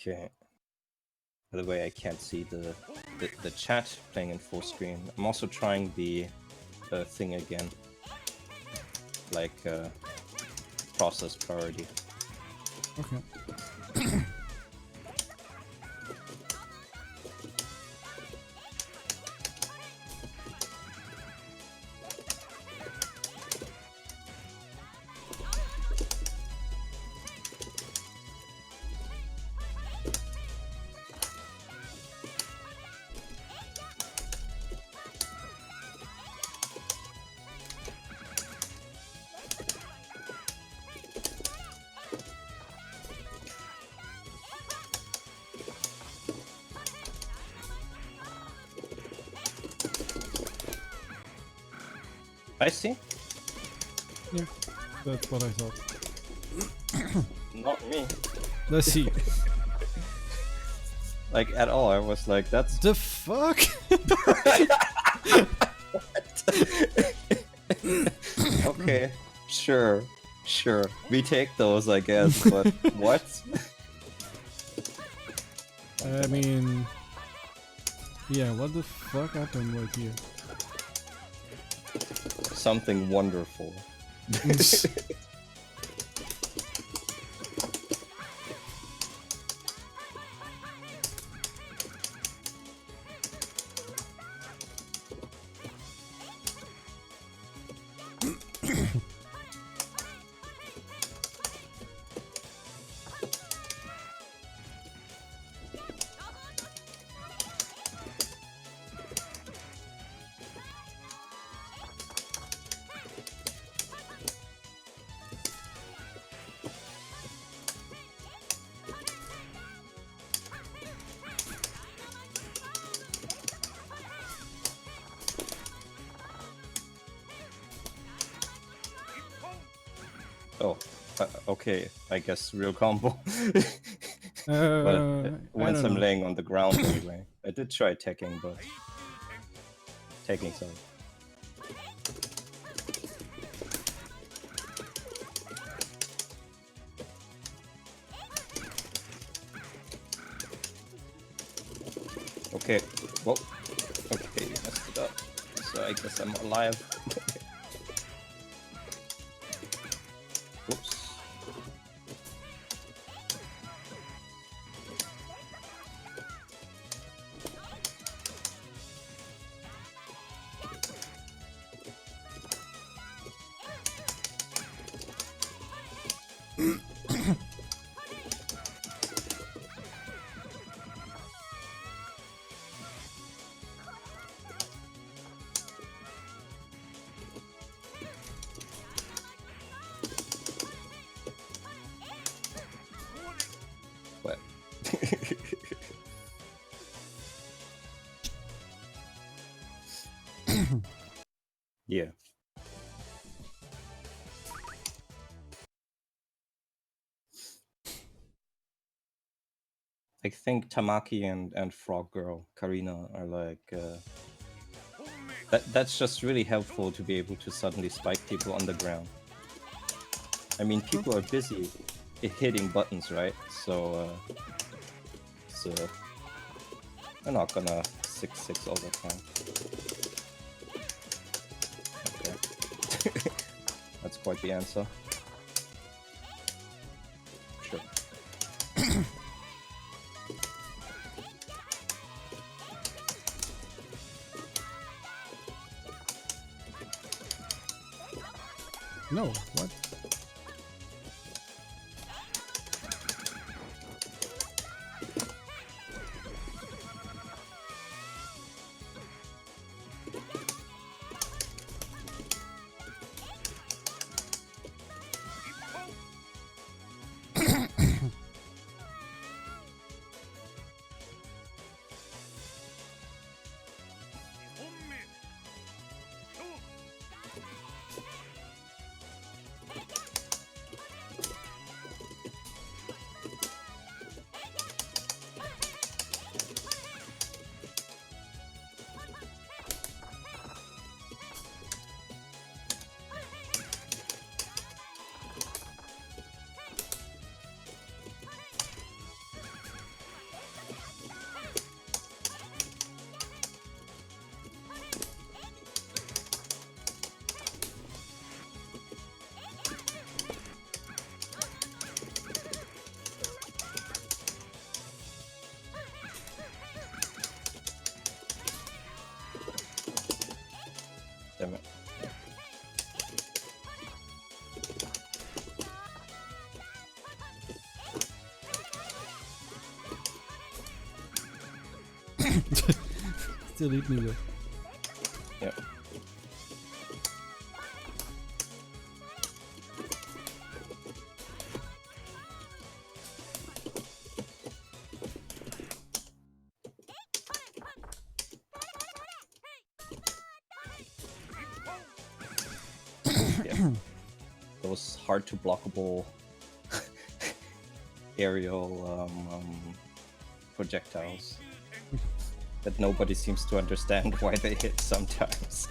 Okay. By the way, I can't see the chat playing in full screen. I'm also trying the thing again, like process priority. Okay. I see. Yeah, that's what I thought. Not me. Let's see. Like at all. I was like, that's The fuck? okay. Sure. We take those, I guess. But what? I mean, yeah. What the fuck happened right here? Something wonderful. Oh, okay. I guess real combo. But once I'm laying on the ground anyway. I did try tagging, but tagging, sorry. Okay. Whoa. Okay, you messed it up. So I guess I'm alive. Whoops. What? Yeah. I think Tamaki and Frog Girl, Karina, are like... That's just really helpful to be able to suddenly spike people on the ground. I mean, people are busy hitting buttons, right? So they're not gonna 6-6 all the time. Okay. That's quite the answer. Sure. No, what? Still eat me though. Yep. Yeah. Those hard to blockable aerial projectiles that nobody seems to understand why they hit sometimes.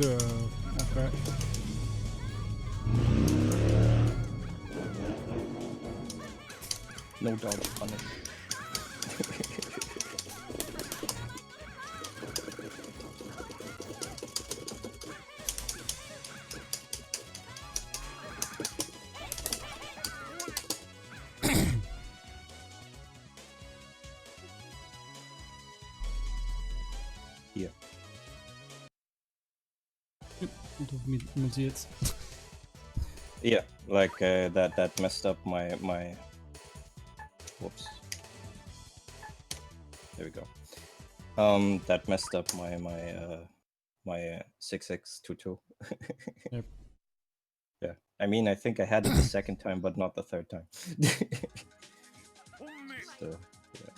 Okay. No dodge punish. Here. Multi hits. Yeah, like that messed up my whoops. There we go. That messed up my 6x22. Yep. Yeah, I mean, I think I had it the second time, but not the third time. So, yeah.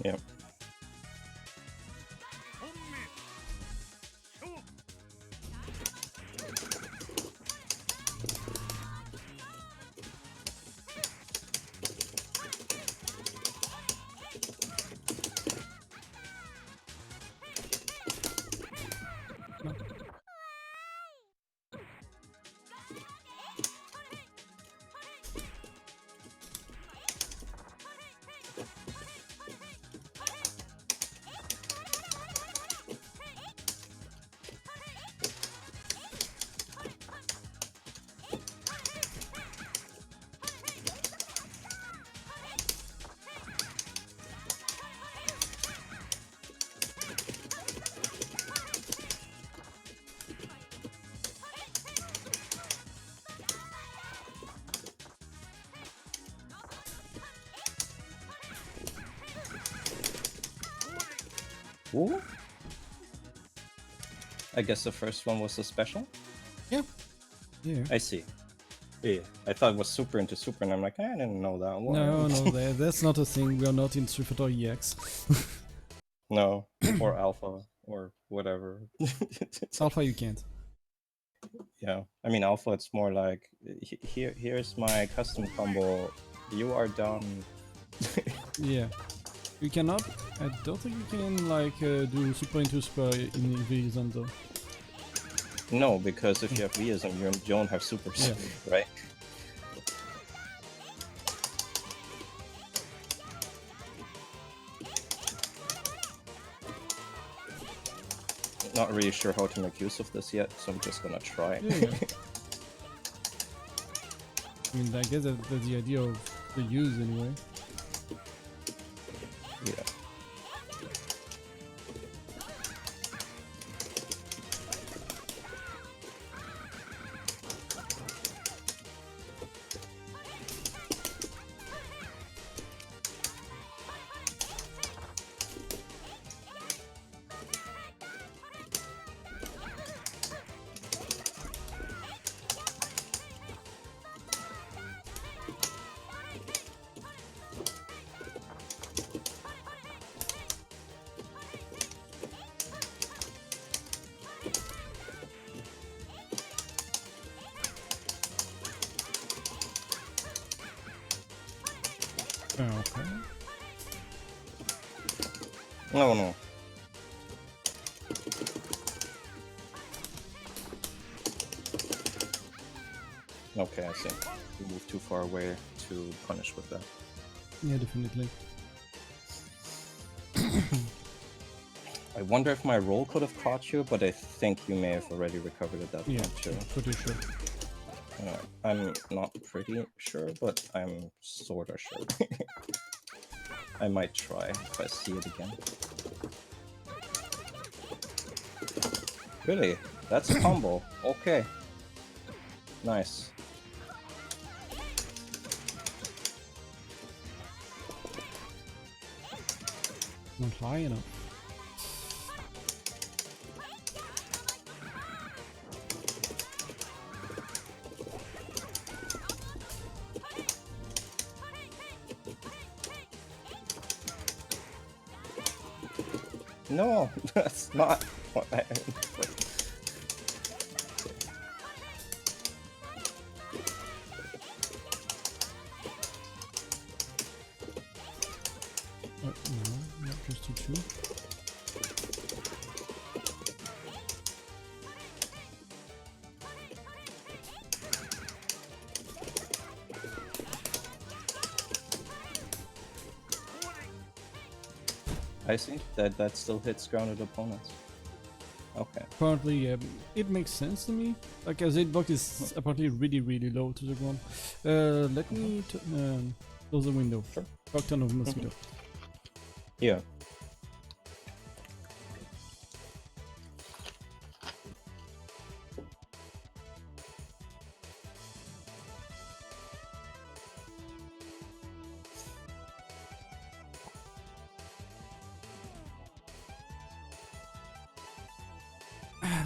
Yeah. Ooh. I guess the first one was a special? Yeah. Yeah. I see. Yeah. I thought it was super into super, and I'm like, I didn't know that one. No, that's not a thing. We are not in Street Fighter EX. No, or alpha, or whatever. Alpha you can't. Yeah, I mean alpha. It's more like here's my custom combo. You are done. Yeah. You cannot. I don't think you can like do super into super in VSM though. No, because if you have VSM, you don't have supers, Yeah. right? not really sure how to make use of this yet, so I'm just gonna try. Yeah. I mean, I guess that's the idea of the use anyway. Yeah. Okay. No. Okay, I see. You moved too far away to punish with that. Yeah, definitely. I wonder if my roll could have caught you, but I think you may have already recovered at that Yeah, point too. pretty sure. I'm not pretty sure, but I'm sorta sure. I might try if I see it again. Really? That's a combo. Okay. Nice. Not high enough. No, that's not what I... No, not just to two. I see. That still hits grounded opponents. Okay. Apparently, yeah, it makes sense to me. Like, as hitbox is apparently really low to the ground. Let me close the window. Sure. Fuck ton of mosquito. Yeah.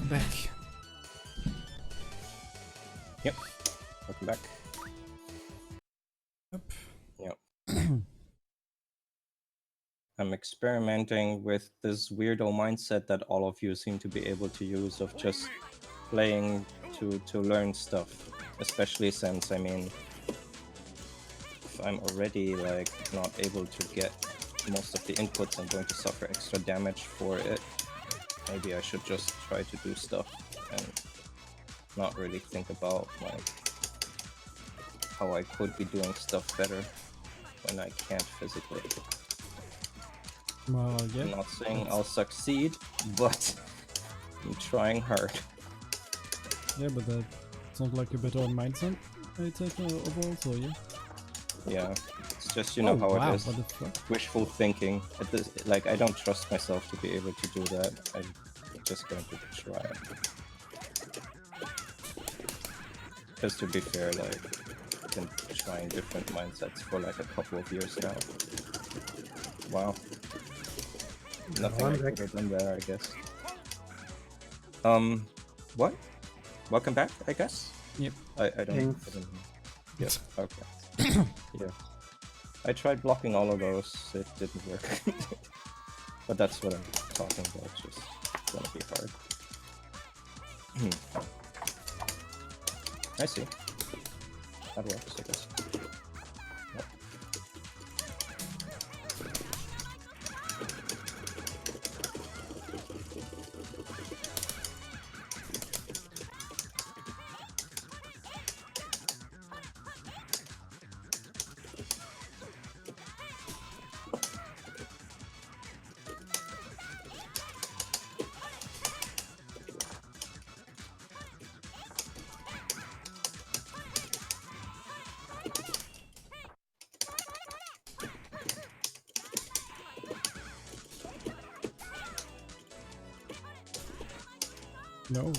Back. Yep. Welcome back. Yep. Yep. I'm experimenting with this weirdo mindset that all of you seem to be able to use of just playing to learn stuff. Especially since, I mean, if I'm already like not able to get most of the inputs, I'm going to suffer extra damage for it. Maybe I should just try to do stuff and not really think about like how I could be doing stuff better when I can't physically. Well, yeah. I'm not saying I'll succeed, but I'm trying hard. Yeah, but that sounds like a better mindset overall, so yeah. Yeah, it's just, you know, how wow, it is. what the fuck? Wishful thinking. Like, I don't trust myself to be able to do that. I'm just going to try. Because to be fair, like, I've been trying different mindsets for like a couple of years now. Wow. Nothing I could have done there, I guess. What? Welcome back, I guess? Yep. I don't... Yep, okay. Yeah. I tried blocking all of those, it didn't work. But that's what I'm talking about, just gonna be hard. I see. That works, I guess. Yep. No.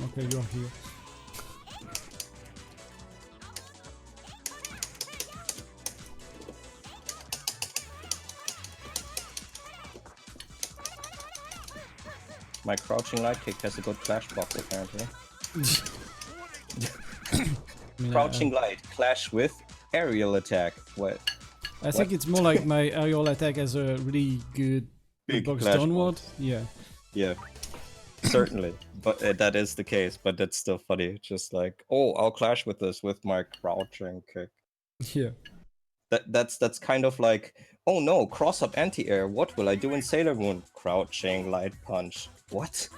Okay, you're here. My crouching light kick has a good flash box apparently. Crouching light clash with aerial attack. What? I think it's more like my aerial attack has a really good Big hitbox flash downward. box. Yeah. Yeah. Certainly, but that is the case. But that's still funny. Just like, oh, I'll clash with this with my crouching kick. Yeah. That's kind of like, oh no, cross up anti-air. What will I do in Sailor Moon? Crouching light punch. What?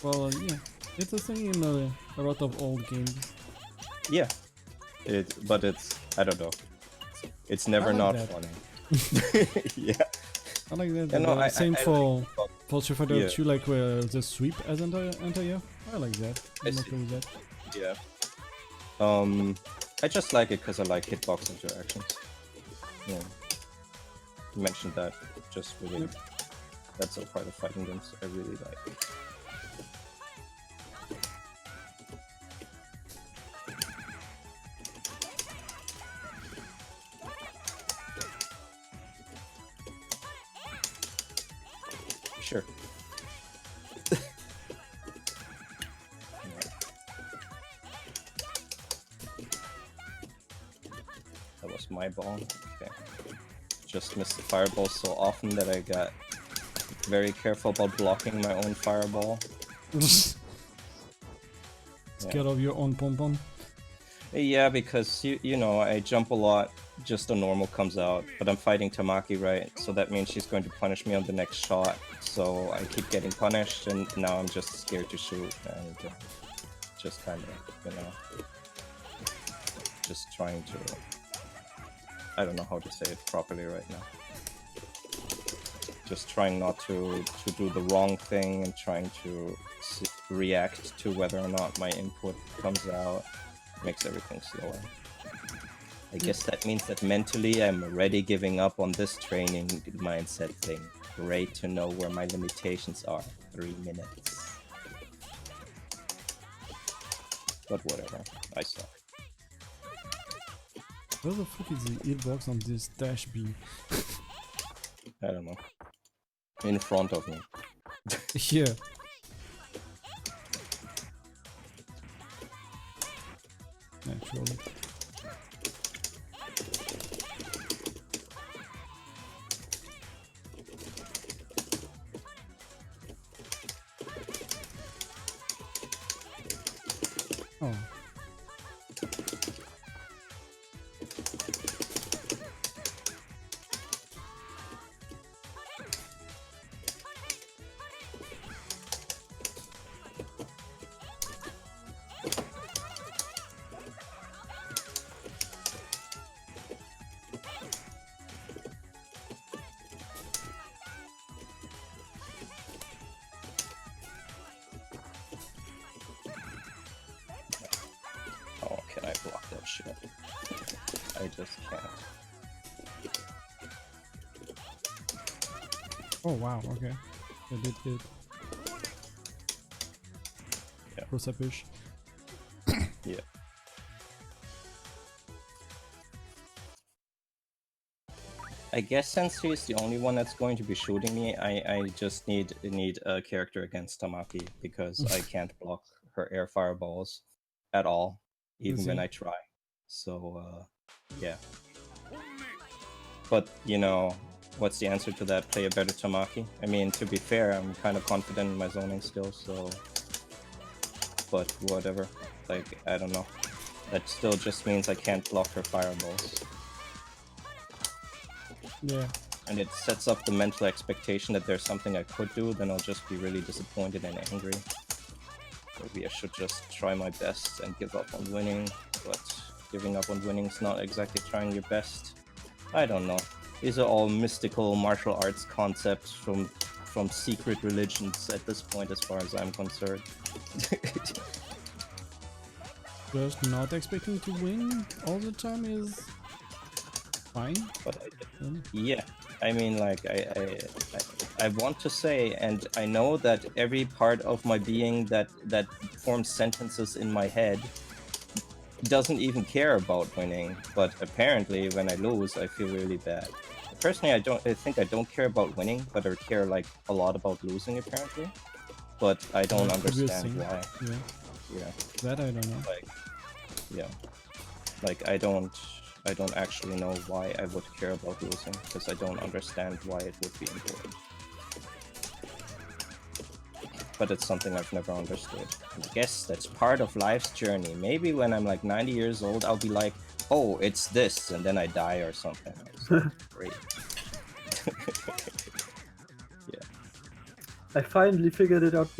Well, yeah, it's a thing in a lot of old games. Yeah, but it's, I don't know. It's never like not that. funny. Yeah. I like that. Yeah, no, Same for Street Fighter yeah. 2, like where the sweep as entire. I like that. I'm okay with that. Yeah. I just like it because I like hitbox interactions. Yeah. You mentioned that. Just really, Yep. that's a part of fighting games I really like. Sure. That was my ball. Okay. Just missed the fireball so often that I got very careful about blocking my own fireball. Scared of your own pom-pom? Yeah, because you know, I jump a lot, just a normal comes out, but I'm fighting Tamaki, right? So that means she's going to punish me on the next shot. So I keep getting punished, and now I'm just scared to shoot, and just kind of, you know, just trying to, I don't know how to say it properly right now. Just trying not to do the wrong thing and trying to react to whether or not my input comes out. Makes everything slower. I guess that means that mentally I'm already giving up on this training mindset thing. Great to know where my limitations are. 3 minutes. But whatever, I suck. Where the fuck is the hitbox on this dash B? I don't know. In front of me. Yeah. Naturally. Oh. Oh, can I block that shit? I just can't. Oh wow, okay. I did hit. Yeah. Cross up push. Yeah. I guess since she's the only one that's going to be shooting me, I just need a character against Tamaki because I can't block her air fireballs at all, even when I try. So yeah. But you know, what's the answer to that? Play a better Tamaki? I mean, to be fair, I'm kind of confident in my zoning skills, so. But whatever. Like, I don't know. That still just means I can't block her fireballs. Yeah. And it sets up the mental expectation that there's something I could do, then I'll just be really disappointed and angry. Maybe I should just try my best and give up on winning, but giving up on winning is not exactly trying your best. I don't know. These are all mystical martial arts concepts from secret religions at this point, as far as I'm concerned. Just not expecting to win all the time is fine. But yeah, I mean, like I I want to say, and I know that every part of my being that forms sentences in my head doesn't even care about winning, but apparently when I lose, I feel really bad. Personally, I think I don't care about winning, but I care like a lot about losing apparently. But I don't understand why. Yeah. Yeah. That I don't know. Like, yeah. Like I don't actually know why I would care about losing, because I don't understand why it would be important. But it's something I've never understood. And I guess that's part of life's journey. Maybe when I'm like 90 years old, I'll be like, oh, it's this, and then I die or something. It's like, great. Yeah. I finally figured it out.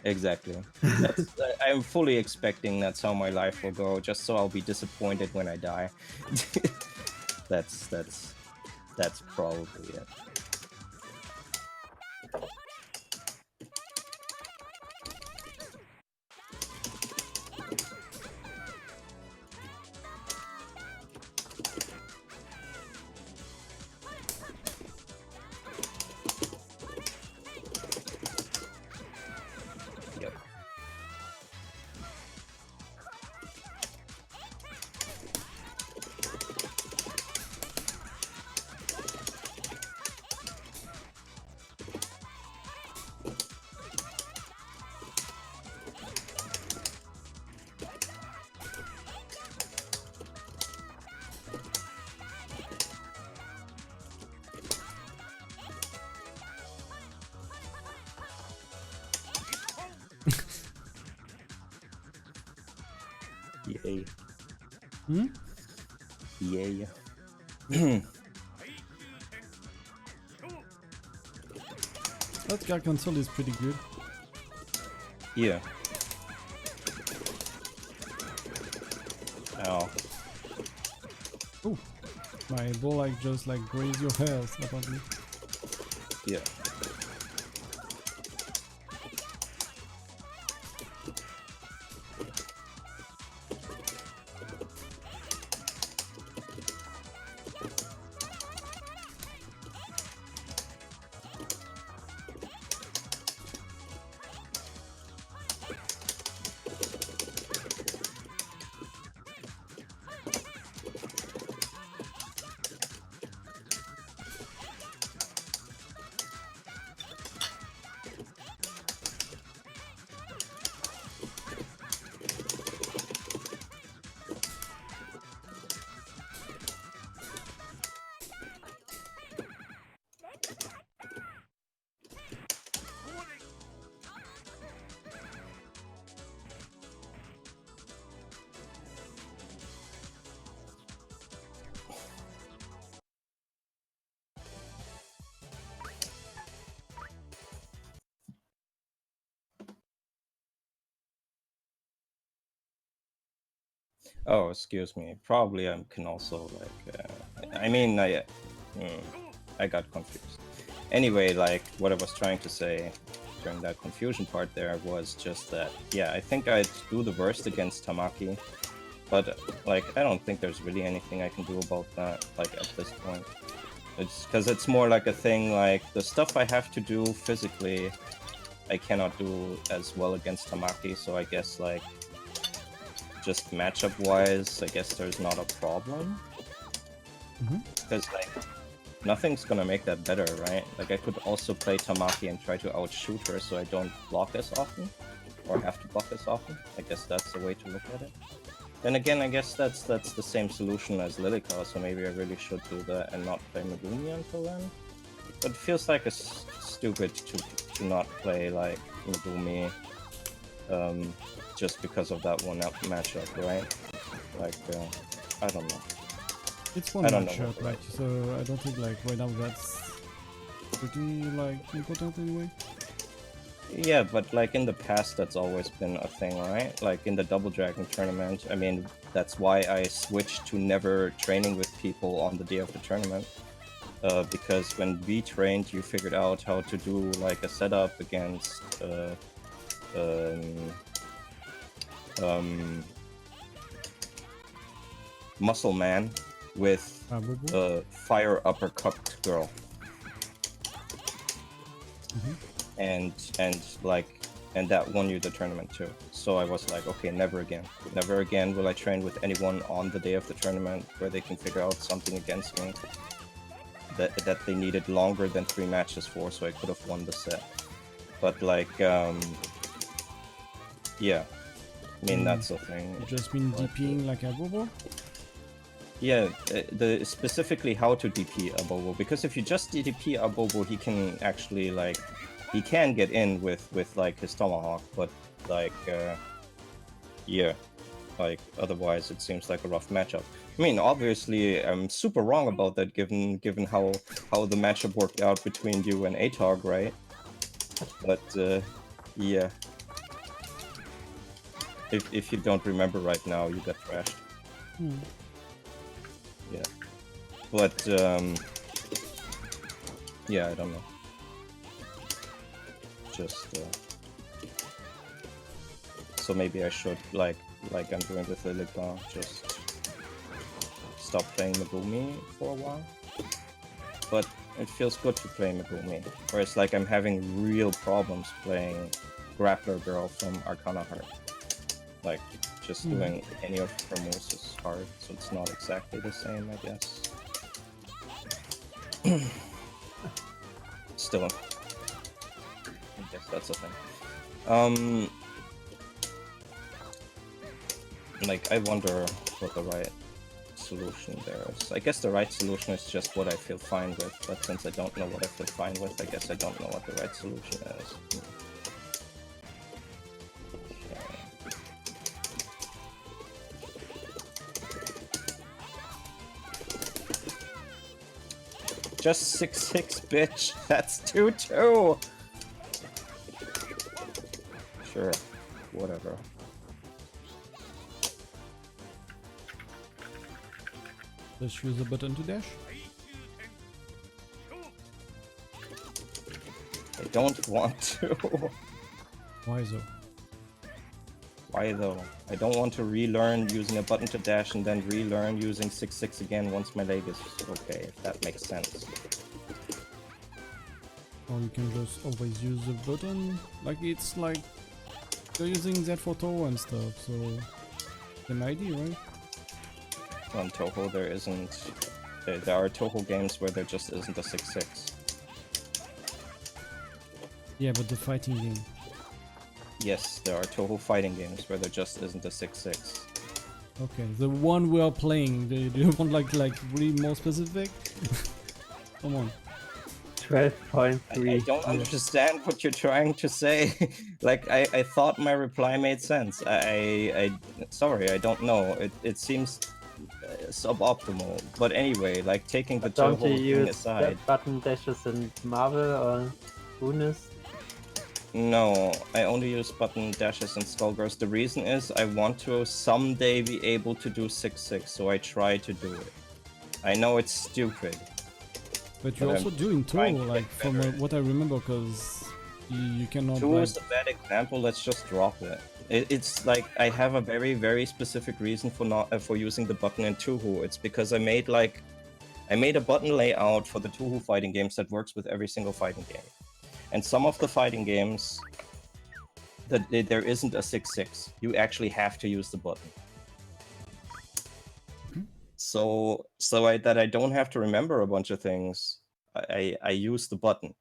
Exactly. That's, I'm fully expecting that's how my life will go, just so I'll be disappointed when I die. That's probably it. Yep. Yay. Hmm? Yay. That guy console is pretty good. Yeah. Oh. Oh, my ball like just like grazed your health apparently. Yeah. Oh, excuse me. Probably I can also like. I mean, I got confused. Anyway, like what I was trying to say during that confusion part there was just that. Yeah, I think I'd do the worst against Tamaki, but like I don't think there's really anything I can do about that. Like at this point, it's because it's more like a thing. Like the stuff I have to do physically, I cannot do as well against Tamaki. So I guess like. Just matchup wise, I guess there's not a problem. Because like nothing's gonna make that better, right? Like I could also play Tamaki and try to outshoot her so I don't block as often, or have to block as often. I guess that's the way to look at it. Then again, I guess that's the same solution as Lilica, so maybe I really should do that and not play Megumi until then. But it feels like it's stupid to not play like Megumi. Just because of that one matchup, right? Like, I don't know. It's one matchup, like, so I don't think like right now that's pretty like important anyway. Yeah, but like in the past, that's always been a thing, right? Like in the Double Dragon tournament, I mean, that's why I switched to never training with people on the day of the tournament. Because when we trained, you figured out how to do like a setup against Muscle Man with fire uppercut girl. and that won you the tournament too. So I was like, okay, never again will I train with anyone on the day of the tournament where they can figure out something against me that they needed longer than 3 matches for, so I could have won the set. But like, yeah, I mean that's the thing. You just been DPing like a bobo? Yeah, specifically how to DP a Bobo, because if you just DP a Bobo, he can actually like, he can get in with like his tomahawk, but like, yeah, like otherwise it seems like a rough matchup. I mean, obviously I'm super wrong about that, given how the matchup worked out between you and Atog, right? But yeah, if you don't remember right now, you got trashed. Yeah, but yeah, I don't know. Just so maybe I should, like I'm doing with Lilibah, just stop playing Megumi for a while. But it feels good to play Megumi, whereas like I'm having real problems playing Grappler Girl from Arcana Heart. Like just doing any of her moves is hard, so it's not exactly the same, I guess. Still, I guess that's a thing. Like, I wonder what the right solution there is. I guess the right solution is just what I feel fine with, but since I don't know what I feel fine with, I guess I don't know what the right solution is. Just 6-6, bitch. That's 2-2. Sure, whatever. Let's use the button to dash. I don't want to. Why so? Why though? I don't want to relearn using a button to dash and then relearn using 6-6 again once my leg is okay, if that makes sense. Or you can just always use the button. Like it's like you're using that for Toho and stuff, so same idea, right? On Toho there isn't... There are Toho games where there just isn't a 6-6. Yeah, but the fighting game. Yes, there are Toho fighting games where there just isn't a 6-6. Okay, the one we are playing, do you want like really more specific? Come on. 12.3. I don't understand what you're trying to say. Like, I thought my reply made sense. Sorry, I don't know. It seems suboptimal. But anyway, like, taking the Don't Toho you thing use aside... button dashes in Marvel or Unis? No, I only use button dashes and Skullgirls. The reason is I want to someday be able to do 6-6, so I try to do it. I know it's stupid. But you're also doing Toho, like from what I remember, because you cannot. Toho is a bad example. Let's just drop it. It's like I have a very, very specific reason for using the button in Toho. It's because I made a button layout for the Toho fighting games that works with every single fighting game. And some of the fighting games, there isn't a 6-6. You actually have to use the button. So that I don't have to remember a bunch of things, I use the button.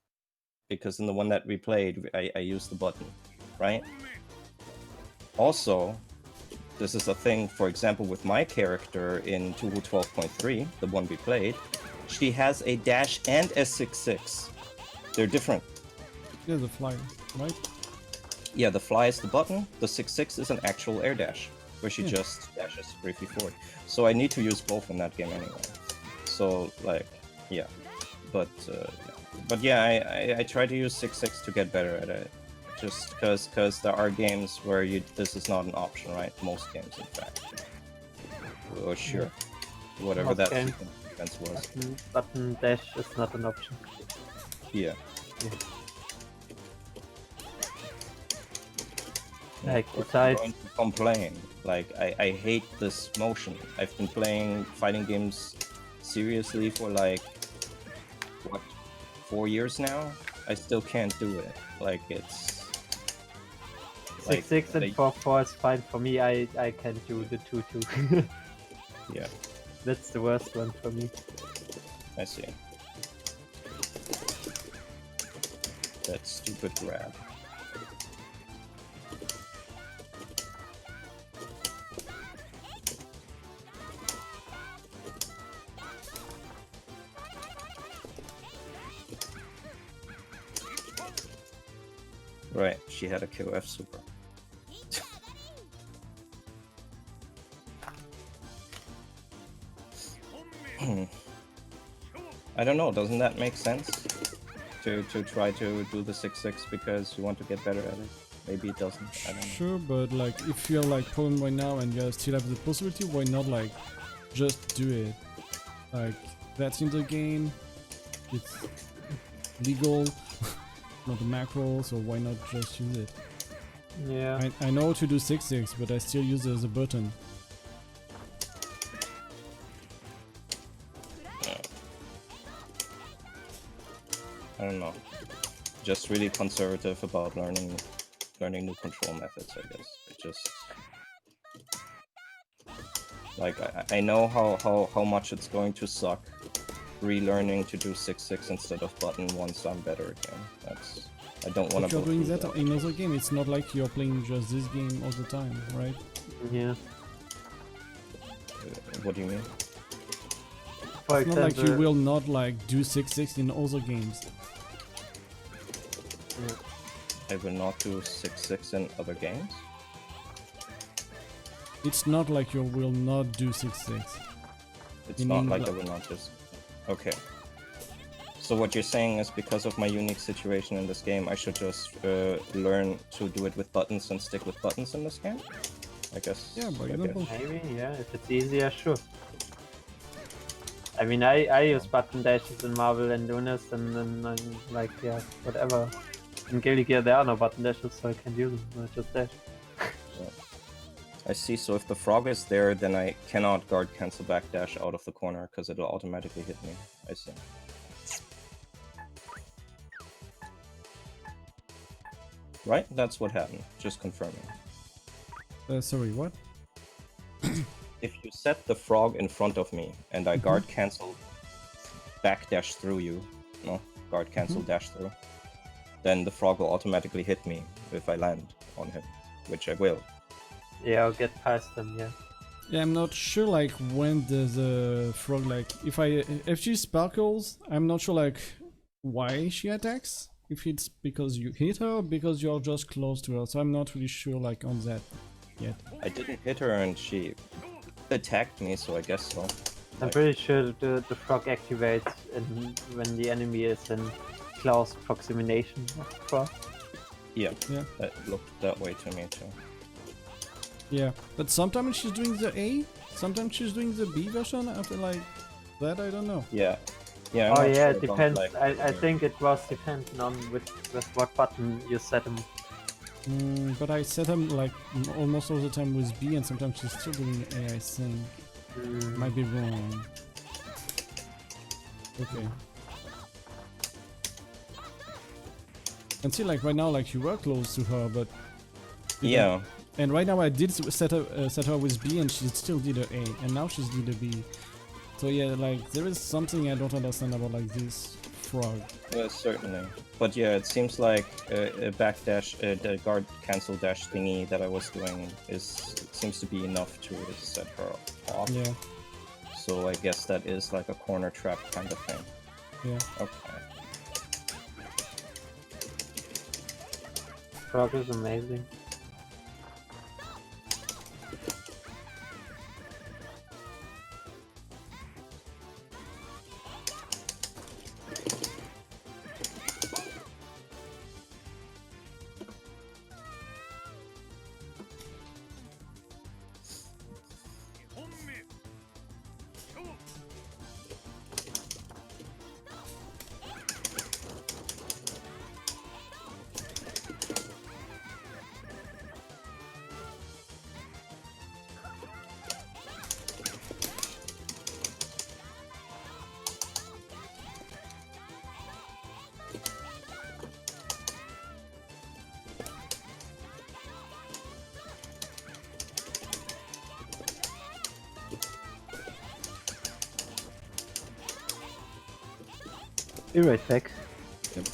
Because in the one that we played, I used the button, right? Also, this is a thing, for example, with my character in Toho 12.3, the one we played, she has a dash and a 6-6. They're different. Yeah, the fly, right? Yeah, the fly is the button, the 6-6 is an actual air dash, where she just dashes briefly forward. So I need to use both in that game anyway. So, like, yeah. But yeah, I try to use 6-6 to get better at it. Just because there are games where this is not an option, right? Most games, in fact. Oh, sure. Whatever that sequence was. Button dash is not an option. Yeah. Like, I'm besides... going to complain. Like, I hate this motion. I've been playing fighting games seriously for like, what, 4 years now, I still can't do it. Like it's 6-6 and 4-4 is fine for me. I can't do the 2-2. Yeah, That's the worst one for me. I see. That stupid grab. Right, she had a KOF super. I don't know, doesn't that make sense? To try to do the 6-6 because you want to get better at it? Maybe it doesn't, I don't know. Sure, but like if you're like playing right now and you still have the possibility, why not like just do it? Like that's in the game, it's legal, not a macro, so why not just use it? Yeah. I know to do 6-6, but I still use it as a button. I don't know. Just really conservative about learning new control methods, I guess. It just like I know how much it's going to suck relearning to do 6-6 instead of button once I'm better again. That's I don't want If to you're go doing through that in other game, it's not like you're playing just this game all the time, right? Yeah. What do you mean? For It's not like you will not like do 6-6 in other games. I will not do 6-6 in other games? It's not like you will not do 6-6. It's You not mean like I like- will not just... Okay. So what you're saying is because of my unique situation in this game, I should just learn to do it with buttons and stick with buttons in this game? I guess. Yeah, but I you don't guess. Maybe, yeah, if it's easier, sure. I mean, I use button dashes in Marvel and Lunas, and then like, yeah, whatever. In Guilty Gear there are no button dashes, so I can't use them, I just dash. I see, so if the frog is there, then I cannot guard cancel backdash out of the corner, because it'll automatically hit me. I see. Right? That's what happened. Just confirming. Sorry, what? If you set the frog in front of me, and I guard cancel backdash through you, no, guard cancel dash through, then the frog will automatically hit me if I land on him, which I will. Yeah, I'll get past them, yeah. Yeah, I'm not sure like when does a frog like if she sparkles, I'm not sure like why she attacks. If it's because you hit her or because you're just close to her, so I'm not really sure like on that yet. I didn't hit her and she attacked me, so I guess so. I'm pretty sure the frog activates when the enemy is in close proximation of the frog. Yeah, Yeah. that looked that way to me too. Yeah, but sometimes she's doing the A, sometimes she's doing the B version. After like that, I don't know. Yeah. Yeah, I'm Oh not yeah, sure it about, depends. like, I think it was depending on with what button you set them. But I set him like almost all the time with B, and sometimes she's still doing A. I think might be wrong. Okay. And see, like right now, like you were close to her, but Yeah. And right now I did set her with B, and she still did a A, and now she's did a B. So yeah, like there is something I don't understand about like this frog. Certainly. But yeah, it seems like a backdash, the guard cancel dash thingy that I was doing seems to be enough to set her off. Yeah, So I guess that is like a corner trap kind of thing. yeah. Okay. Frog is amazing. Be right back. Yep.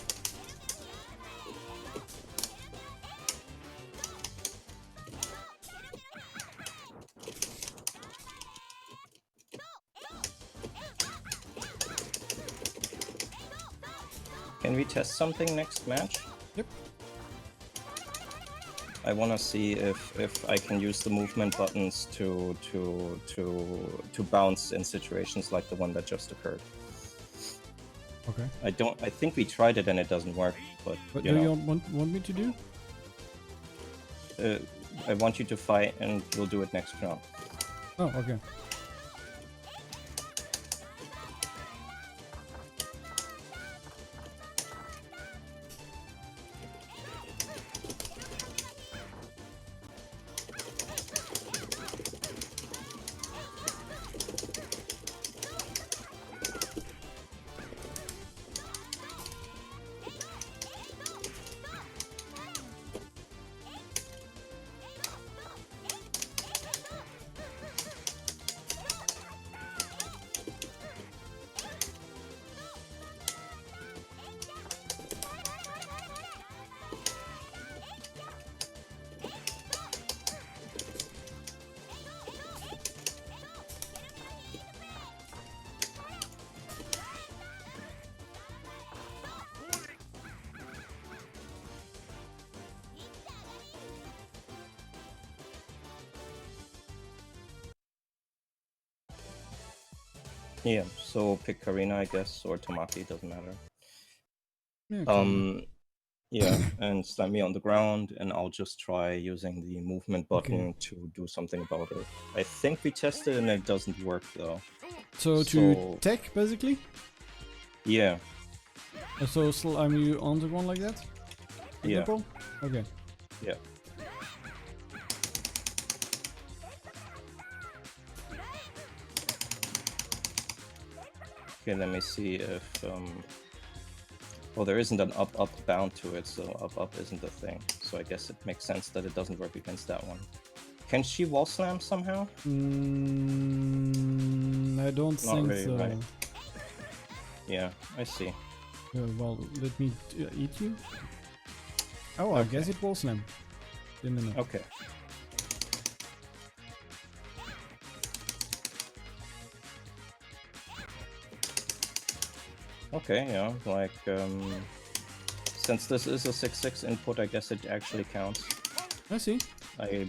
Can we test something next match? Yep. I want to see if I can use the movement buttons to bounce in situations like the one that just occurred. Okay. I think we tried it and it doesn't work, but What you do know, you want me to do? I want you to fight and we'll do it next round. Oh, okay. Yeah, so pick Karina, I guess, or Tamaki, doesn't matter. Yeah, cool. Yeah, and slam me on the ground, and I'll just try using the movement button to do something about it. I think we tested and it doesn't work though. So to tech, basically? Yeah. So slam you on the ground like that? Yeah. Example? Okay. Yeah. Okay, let me see if well, there isn't an up bound to it, so up isn't a thing. So I guess it makes sense that it doesn't work against that one. Can she wall slam somehow? I don't Not think really, so. right? Yeah, I see. Well, let me eat you. Oh, I guess it was slam. Didn't know. Okay. Okay, yeah, like, since this is a 6-6 input, I guess it actually counts. I see.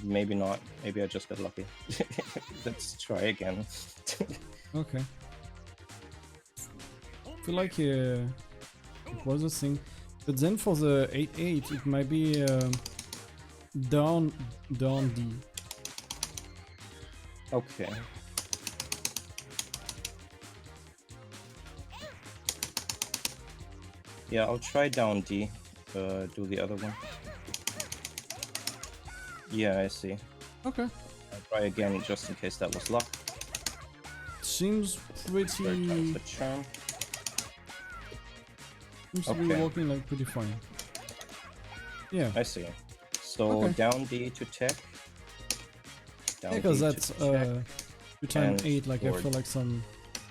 Maybe not. Maybe I just got lucky. Let's try again. Okay. I feel like it was a thing. But then for the 8-8, it might be down D. Okay. Yeah, I'll try down D. Do the other one. Yeah, I see. Okay. I'll try again just in case that was luck. Seems Third time's pretty... the charm. Seems to be working like pretty fine. Yeah. I see. So down D to tech. Yeah, because that's 2 times 8, like forward. after like some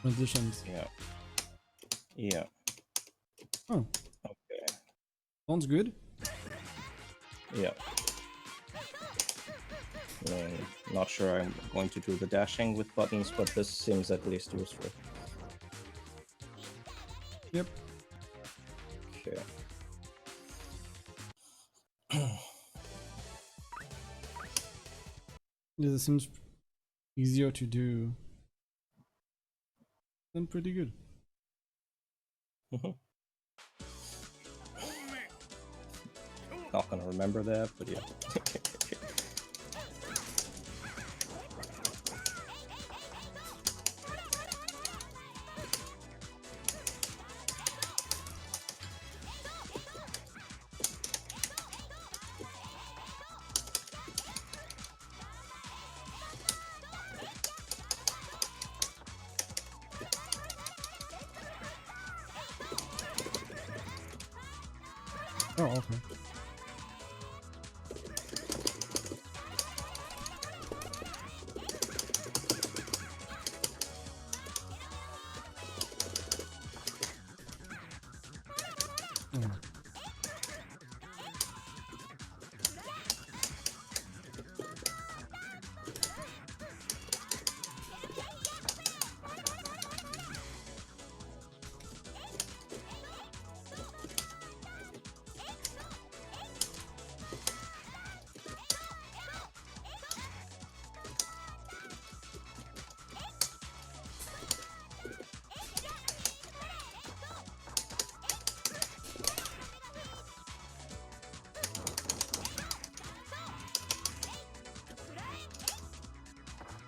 transitions. Yeah. Yeah. Oh. Okay. Sounds good. Yeah. Not sure I'm going to do the dashing with buttons, but this seems at least useful. Yep. Okay. This seems easier to do than pretty good. Not gonna remember that, but yeah. Oh, okay. Mm.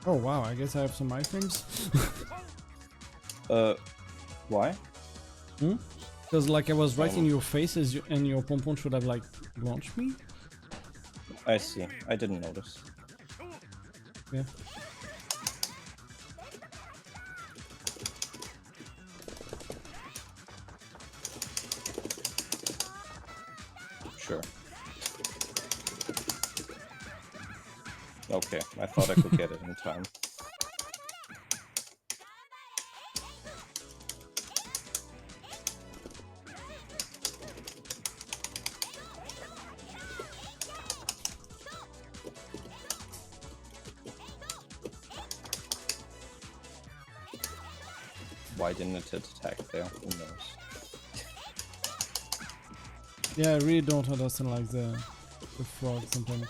Oh wow, I guess I have some iframes. Why? Because like I was right in your face as you, and your pom-pom should have like launched me. I see. I didn't notice. Yeah. Sure. Okay, I thought I could get it in time. Why didn't it attack there? Who knows? Yeah, I really don't understand like the frog sometimes.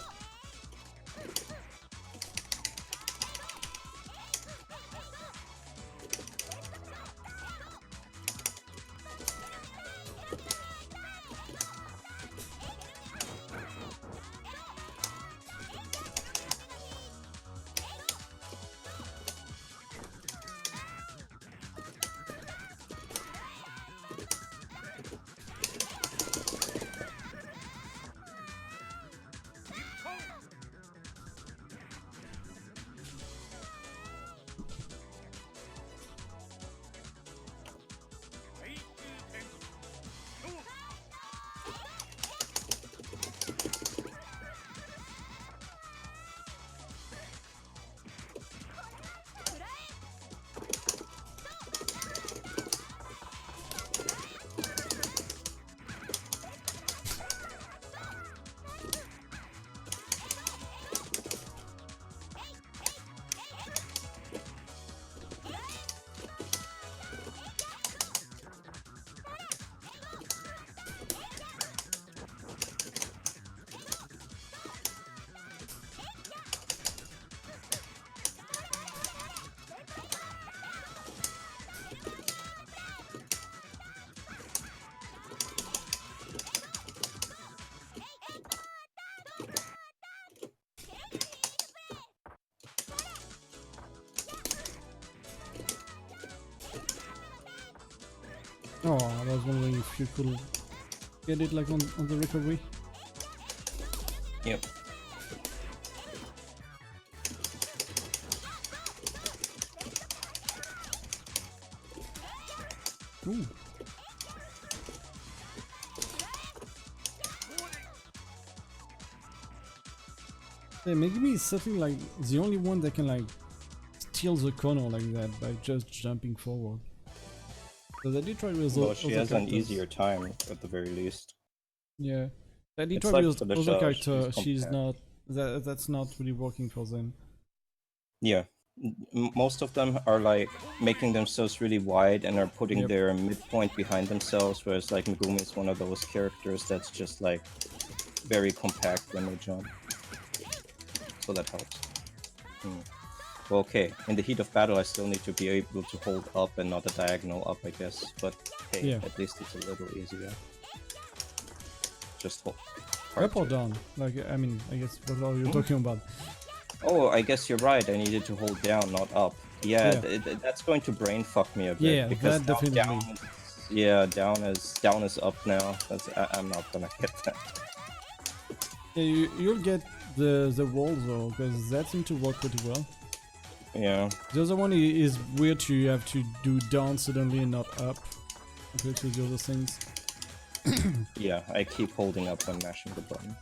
Oh, I was wondering if you could get it like on the recovery. Yep. Ooh. Yeah, Megumi is something like the only one that can like steal the corner like that by just jumping forward. So I did try with Well, other she has an characters. easier time at the very least. Yeah, I did It's try like with Felicia, other character. she's She's not that's not really working for them. Yeah, most of them are like making themselves really wide and are putting Yep. their midpoint behind themselves, whereas like Megumi is one of those characters that's just like very compact when they jump. So that helps. Well, okay, in the heat of battle I still need to be able to hold up and not a diagonal up, I guess. But hey, Yeah. at least it's a little easier. Just hold. Up or down? Like I mean, I guess what are you talking about? Oh, I guess you're right. I needed to hold down, not up. Yeah, Yeah. that's going to brain fuck me a bit. Yeah, because that definitely. down is up now. I'm not gonna get that. Yeah, you'll get the wall though, because that seemed to work pretty well. Yeah. The other one is weird. You have to do down suddenly and not up, compared to the other things. Yeah, I keep holding up when mashing the button.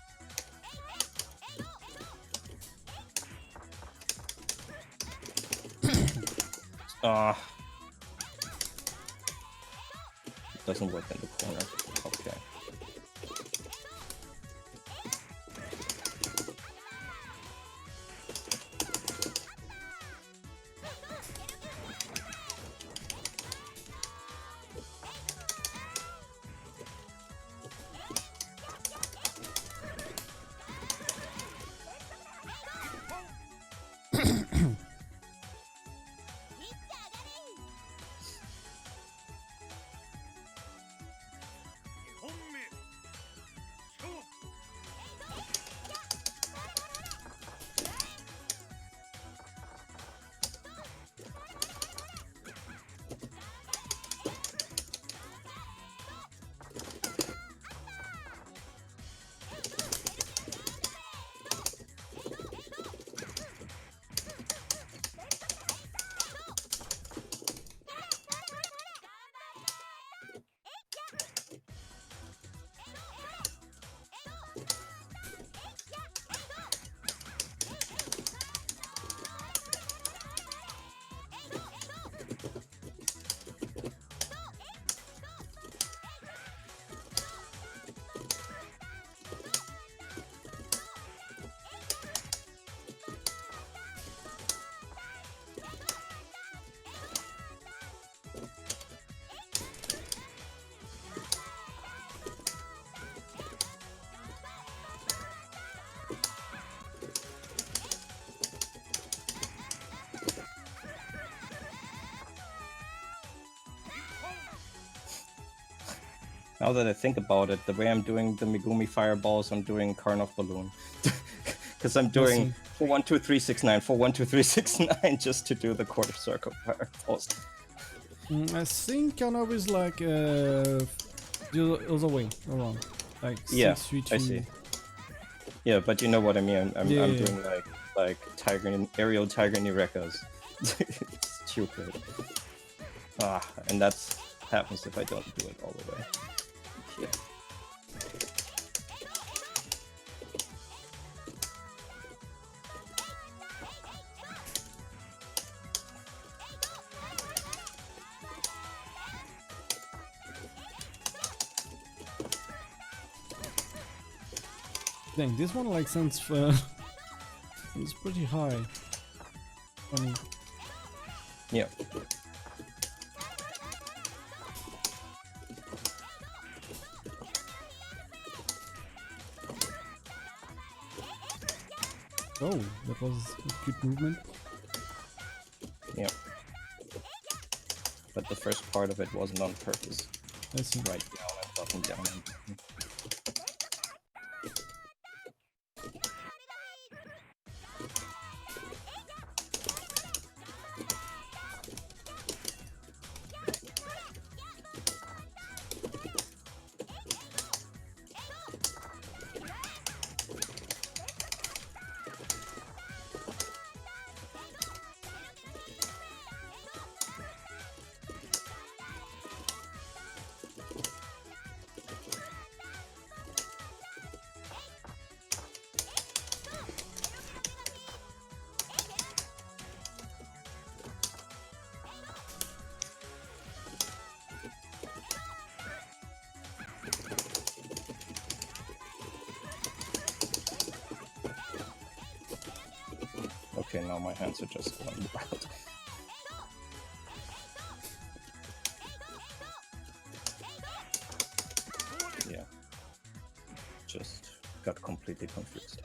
It doesn't work in the corner. Okay. Now that I think about it, the way I'm doing the Megumi fireballs, I'm doing Karnov balloon. Because I'm doing 4 1 2 3 6 9 4 1 2 3 6 9 just to do the quarter circle fireballs. I think Karnov is like the other way around. Like 6 Yeah, 3 2. I see. Yeah, but you know what I mean. I'm Yeah. doing like aerial tiger Nirekas. It's stupid. And that's happens if I don't do it all the way. Yeah. Dang, this one like sounds it's pretty high. Funny. Yeah. Oh, that was a good movement. Yeah. But the first part of it wasn't on purpose. I see. Right down and button down and button. Okay, now my hands are just going wild. Yeah. Just got completely confused.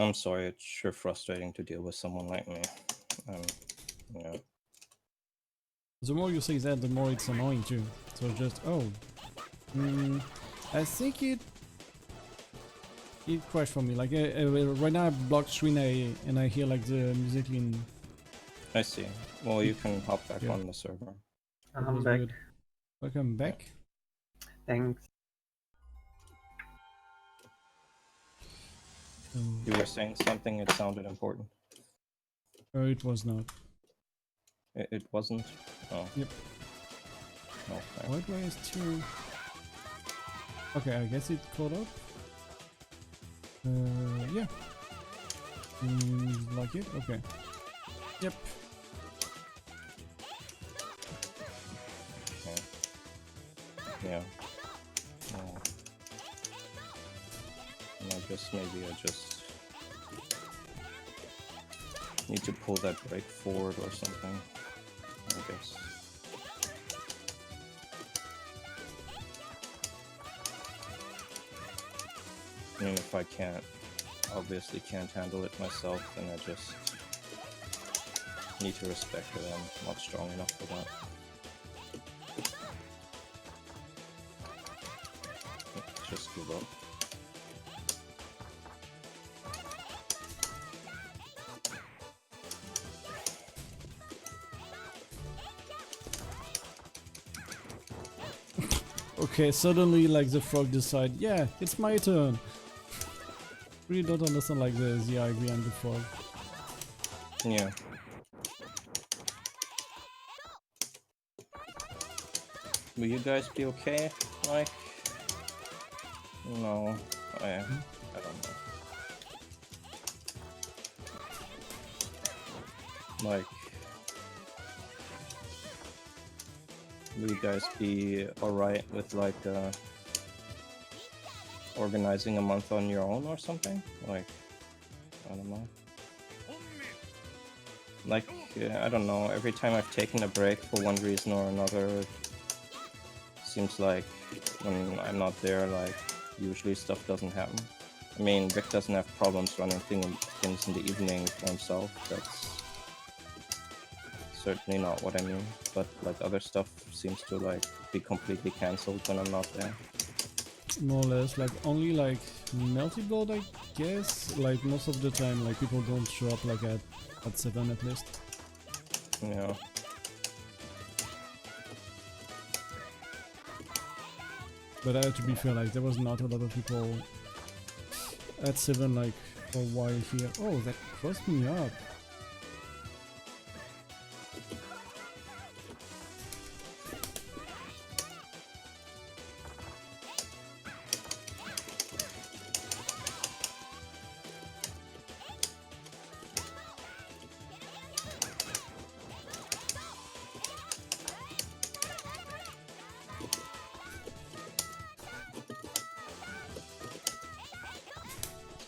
I'm sorry, it's sure frustrating to deal with someone like me. Yeah. The more you say that, the more it's annoying too. So just I think it crashed for me. Like right now I blocked screen and I hear like the music in. I see. Well, you can hop back on the server. I'm back. Good. Welcome back. Thanks. You were saying something, it sounded important. It was not. It wasn't? Oh. Yep. Okay. White way is too. Okay, I guess it caught up. Yeah. Like it? Okay. Yep. Okay. Yeah. Oh. And I guess maybe I just need to pull that brake forward or something, I guess. I mean, if I obviously can't handle it myself, then I just need to respect that I'm not strong enough for that. Just give up. Okay, suddenly like the frog decide, yeah, it's my turn. Really don't understand like the idea behind the frog. Yeah. Will you guys be okay? Like, no, I don't know. Like, will you guys be alright with like organizing a month on your own or something? Like, I don't know. Like, I don't know, every time I've taken a break for one reason or another, seems like when I'm not there, like usually stuff doesn't happen. I mean, Vick doesn't have problems running things in the evening for himself. That's certainly not what I mean. But like other stuff seems to like be completely cancelled when I'm not there. More or less, like only like multi-board, I guess. Like most of the time, like people don't show up like at 7 at least. Yeah. But to be fair, like there was not a lot of people at 7 like for a while here. Oh, that crossed me up.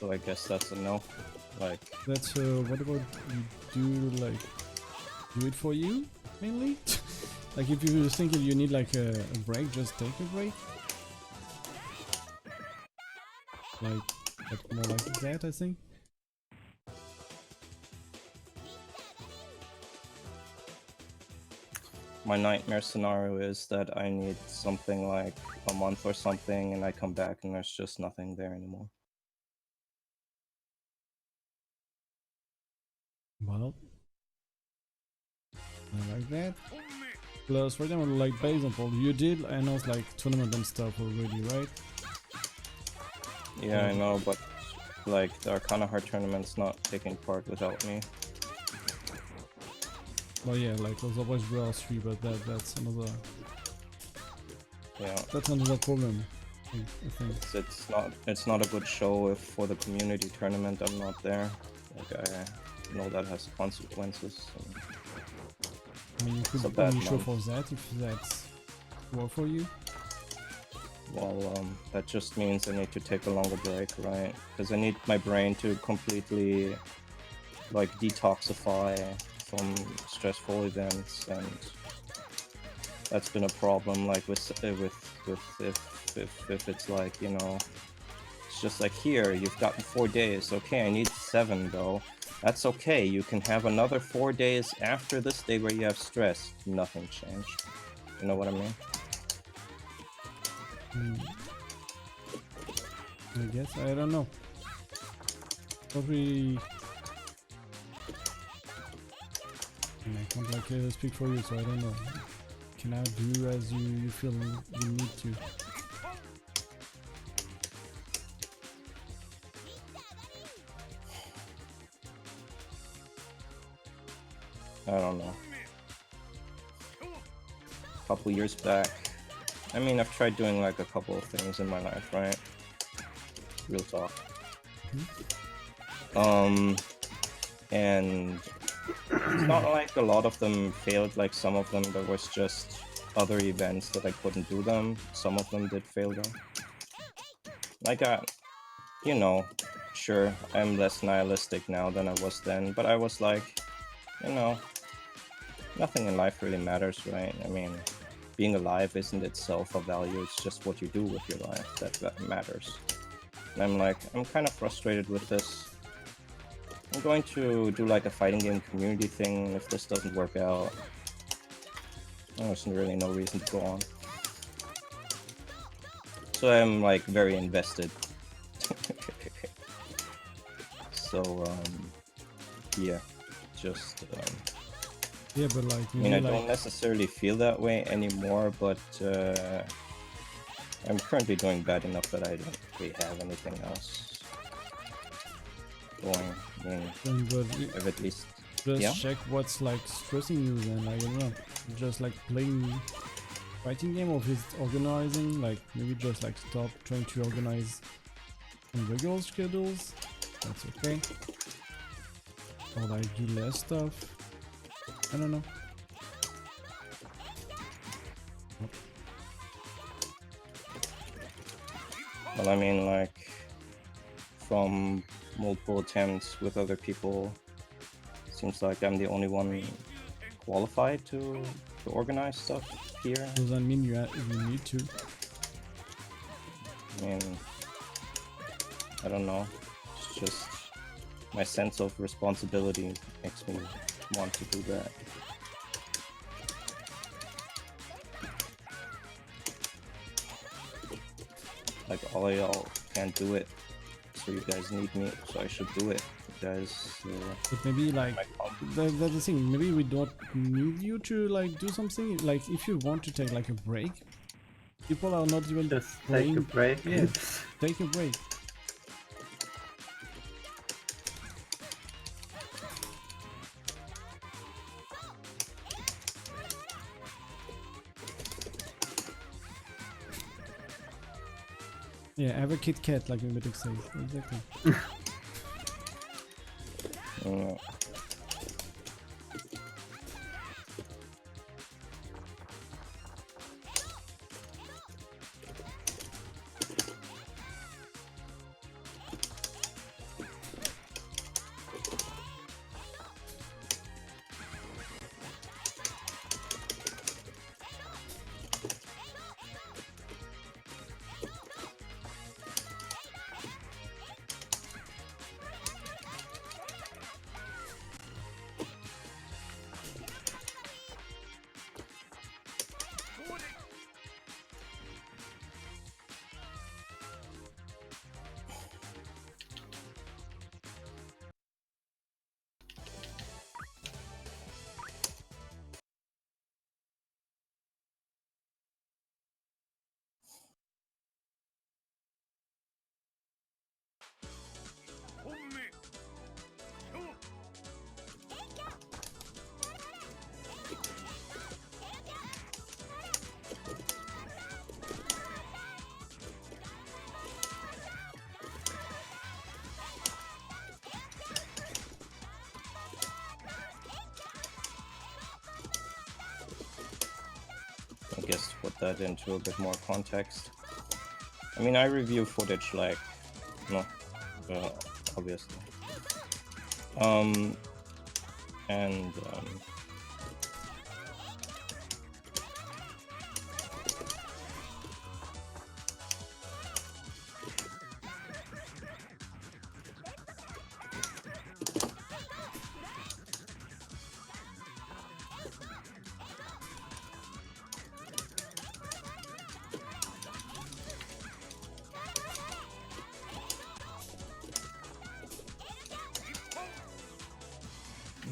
So I guess that's a no. Like, That's what about you do it for you mainly? Like if you think you need like a break, just take a break. Like more like that, I think. my nightmare scenario is that I need something like a month or something, and I come back and there's just nothing there anymore. Well, I like that. Plus, for example, like by example, you did announce like tournament and stuff already, right? Yeah, I know, but like the Arcana Heart tournament's not taking part without me. Well, yeah, like there's always Brawl 3, but that's another problem. I think. It's not a good show if for the community tournament I'm not there. Like I know that has consequences. I mean, you It's a could bad only show month. for that if that's work for you. Well, that just means I need to take a longer break, right? Because I need my brain to completely like detoxify from stressful events, and that's been a problem. Like with if it's like, you know, it's just like, here you've gotten 4 days. Okay, I need 7 though. That's okay. You can have another 4 days after this day where you have stress. Nothing changed. You know what I mean? I guess, I don't know. Probably. And I can't like speak for you, so I don't know. Can I do as you feel you need to? I don't know. A couple years back, I mean, I've tried doing like a couple of things in my life, right? Real talk. And it's not like a lot of them failed. Like some of them, there was just other events that I couldn't do them. Some of them did fail though. Like you know, sure, I'm less nihilistic now than I was then, but I was like, you know, nothing in life really matters, right? I mean, being alive isn't itself a value, it's just what you do with your life that matters. And I'm like, I'm kind of frustrated with this. I'm going to do like a fighting game community thing if this doesn't work out. There's really no reason to go on. So I'm like very invested. So, yeah, just... Yeah, but like, I mean, I don't necessarily feel that way anymore, but I'm currently doing bad enough that I don't really have anything else going. I mean, I've at least... Just check what's like stressing you then, I don't know. Just like playing fighting game or just organizing, like maybe just like stop trying to organize on regular schedules. That's okay. Or like do less stuff. I don't know. Well, I mean, like, from multiple attempts with other people, seems like I'm the only one qualified to to organize stuff here. Does that mean you need to? I mean, I don't know. It's just my sense of responsibility makes me want to do that. Like, all of y'all can't do it, so you guys need me, so I should do it. You guys... But maybe, like, that's the thing, maybe we don't need you to, like, do something. Like, if you want to take, like, a break, people are not even Just playing. take a break. Yeah, take a break. Yeah, have a Kit Kat, like Meetup says. Exactly. I guess to put that into a bit more context. I mean, I review footage like, no, obviously. And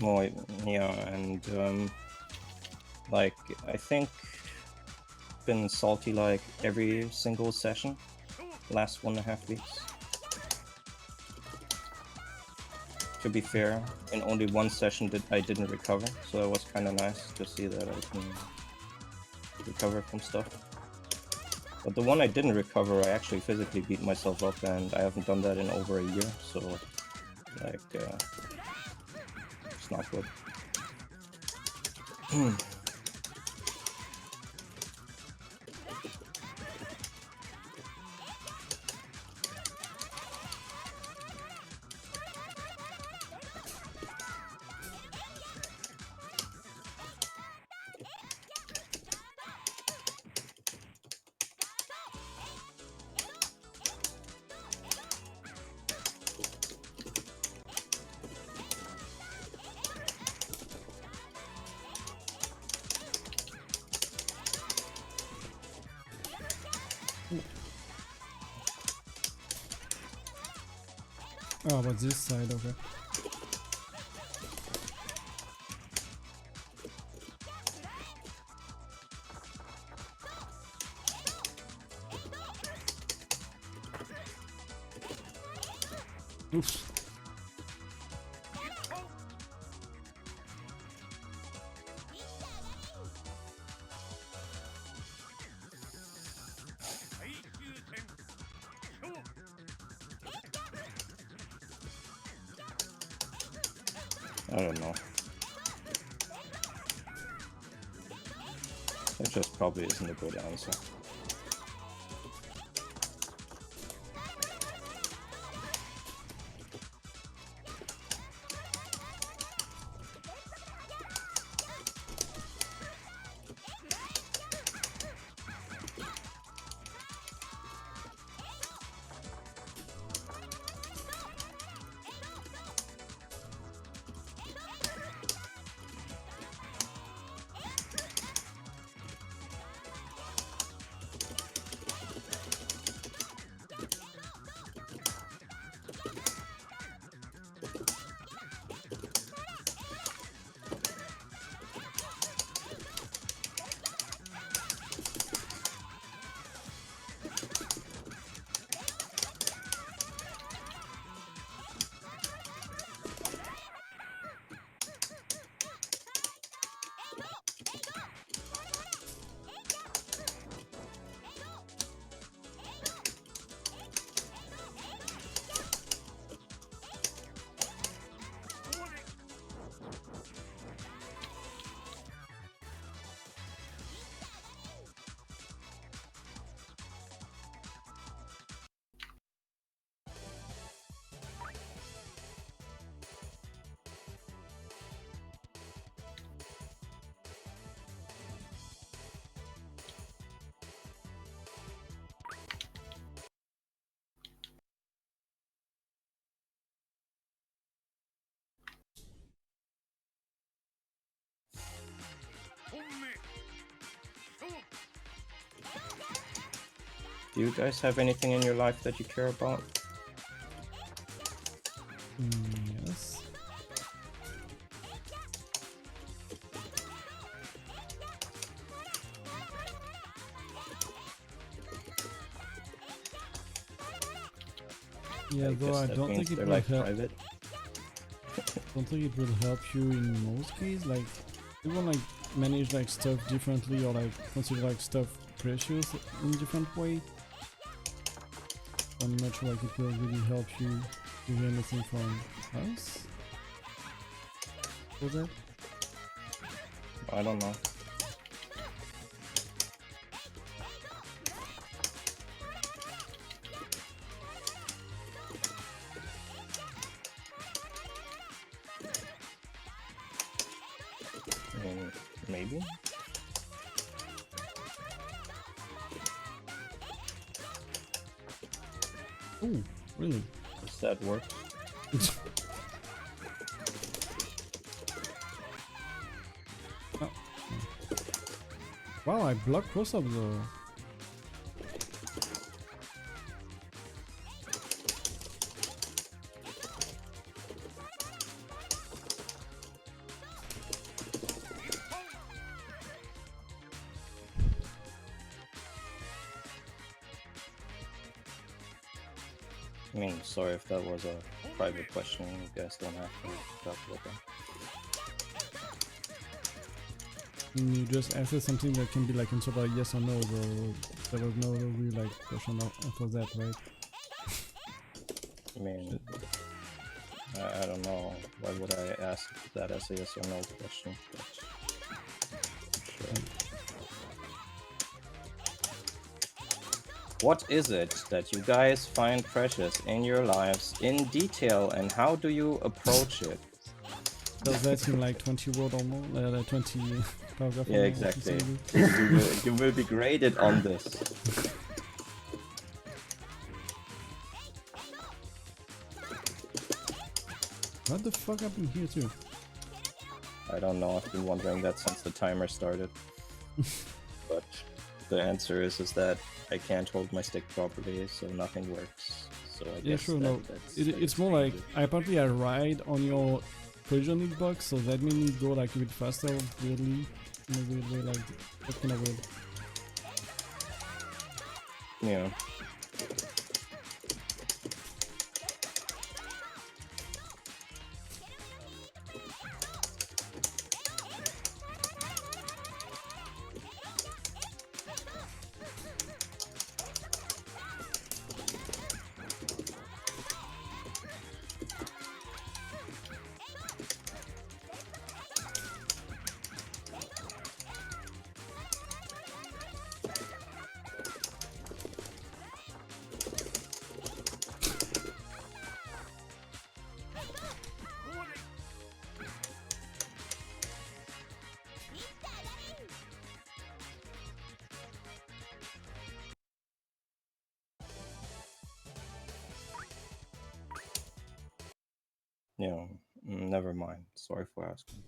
well, yeah, and like, I think been salty like every single session last 1.5 weeks. To be fair, in only one session I didn't recover, so it was kind of nice to see that I can recover from stuff. But the one I didn't recover, I actually physically beat myself up, and I haven't done that in over a year, so like, it's not good. Oh, but this side, okay. Oof. I don't know. It just probably isn't a good answer. Do you guys have anything in your life that you care about? Yes. Yeah, though I don't think it will like help. private. Don't think it will help you in most cases. Like, you want like manage like stuff differently or like consider like stuff precious in different way. I'm not sure like it will really help you to hear anything from us. Was that? I don't know. I mean, maybe? Oh, really? Does that work? Oh. Wow, I blocked cross-up though. I mean, sorry if that was a private question. You guys don't have to talk about that. You just answer something that can be like answered by yes or no, though there was no real like question after that, right? I mean, I don't know. Why would I ask that as a yes or no question? But sure. What is it that you guys find precious in your lives in detail, and how do you approach it? Does that seem like 20 word or more? 20 paragraph or Yeah, more, exactly. episode? You will be graded on this. What the fuck happened here too? I don't know. I've been wondering that since the timer started. But the answer is that I can't hold my stick properly, so nothing works. So I Yeah, guess sure, no. that's It's more like, apparently I ride on your collision hitbox, so that made me go like a bit faster, weirdly. In a weird way, like, that's kinda weird. Yeah. Yeah, never mind. Sorry for asking.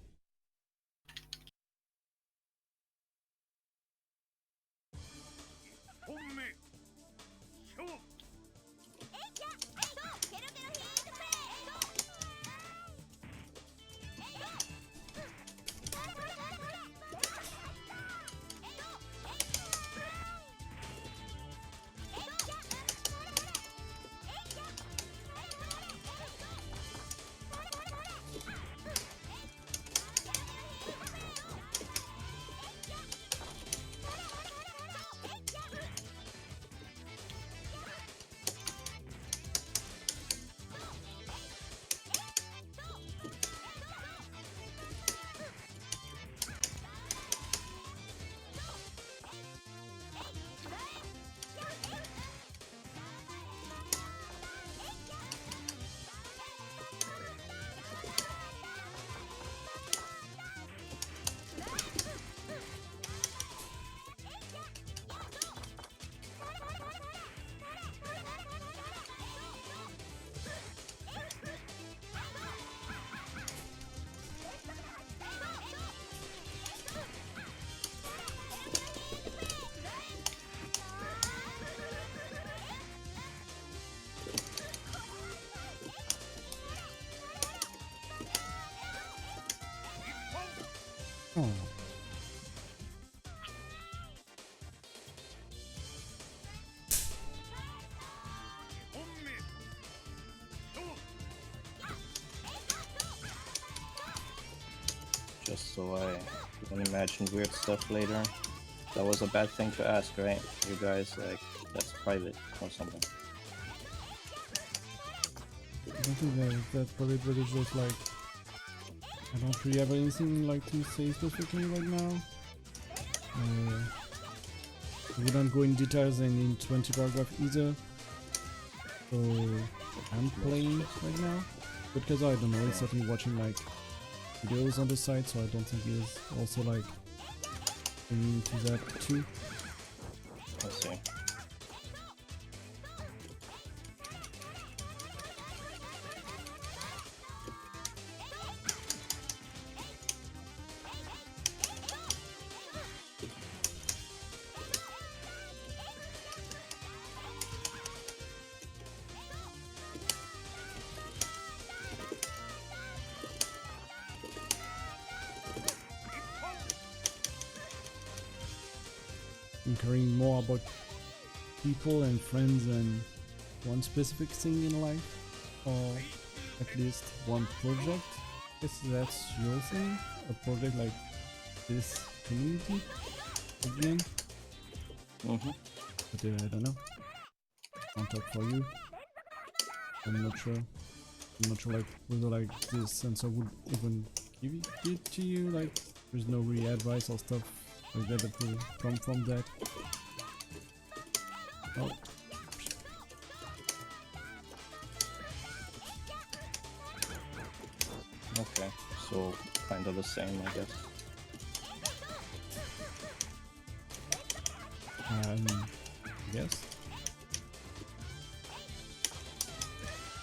so I can imagine weird stuff later. That was a bad thing to ask, right? You guys, like, that's private or something. I don't think that's probably, but it's just like I don't really have anything like to say specifically right now. We don't go in details and in 20 paragraphs either. So I'm playing right now, but because I don't know, it's certainly watching like videos on the side, so I don't think it's also like into that too. I see. Caring more about people and friends than one specific thing in life, or at least one project. I guess that's your thing, a project like this community again. But I don't know. Can't talk for you. I'm not sure. I'm not sure like whether like this answer would even give it to you. Like there's no real advice or stuff like that that will come from that. Oh. Okay, so kind of the same, I guess. Yes.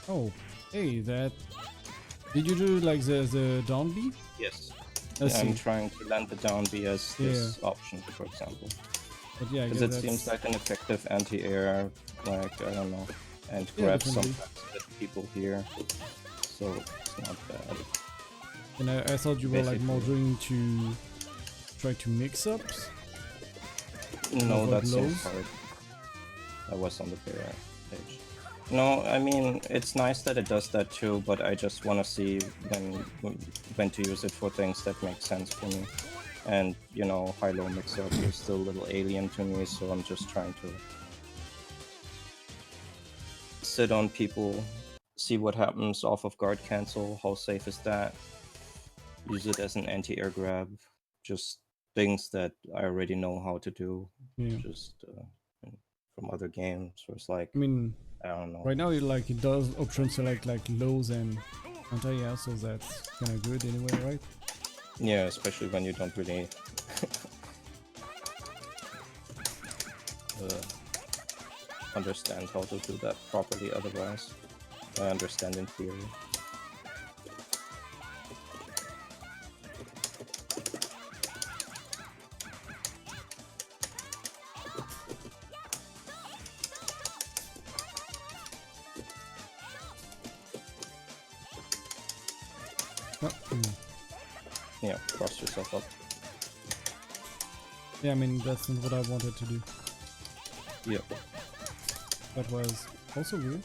Oh, hey, that. Did you do like the down B? Yes. Let's I'm see. trying to land the down B as this option, for example. But yeah, I Because guess it that's, seems like an effective anti-air, like, I don't know, and Yeah, grab definitely. sometimes that people hear, so it's not bad. And I thought you were like more Basically. doing to try to mix ups. No, avoid that seems lows? hard. I was on the prayer page. No, I mean, it's nice that it does that too, but I just want to see when to use it for things that make sense for me. And, you know, high-low mix-up is still a little alien to me, so I'm just trying to sit on people, see what happens, off of guard cancel, how safe is that, use it as an anti-air grab, just things that I already know how to do, Yeah. just from other games, where it's like, I mean, I don't know. right now it does option select like lows and anti-air, so that's kind of good anyway, right? Yeah, especially when you don't really understand how to do that properly otherwise. I understand in theory. Oh, Yeah, cross yourself up. yeah, I mean that's not what I wanted to do. Yep. That was also weird.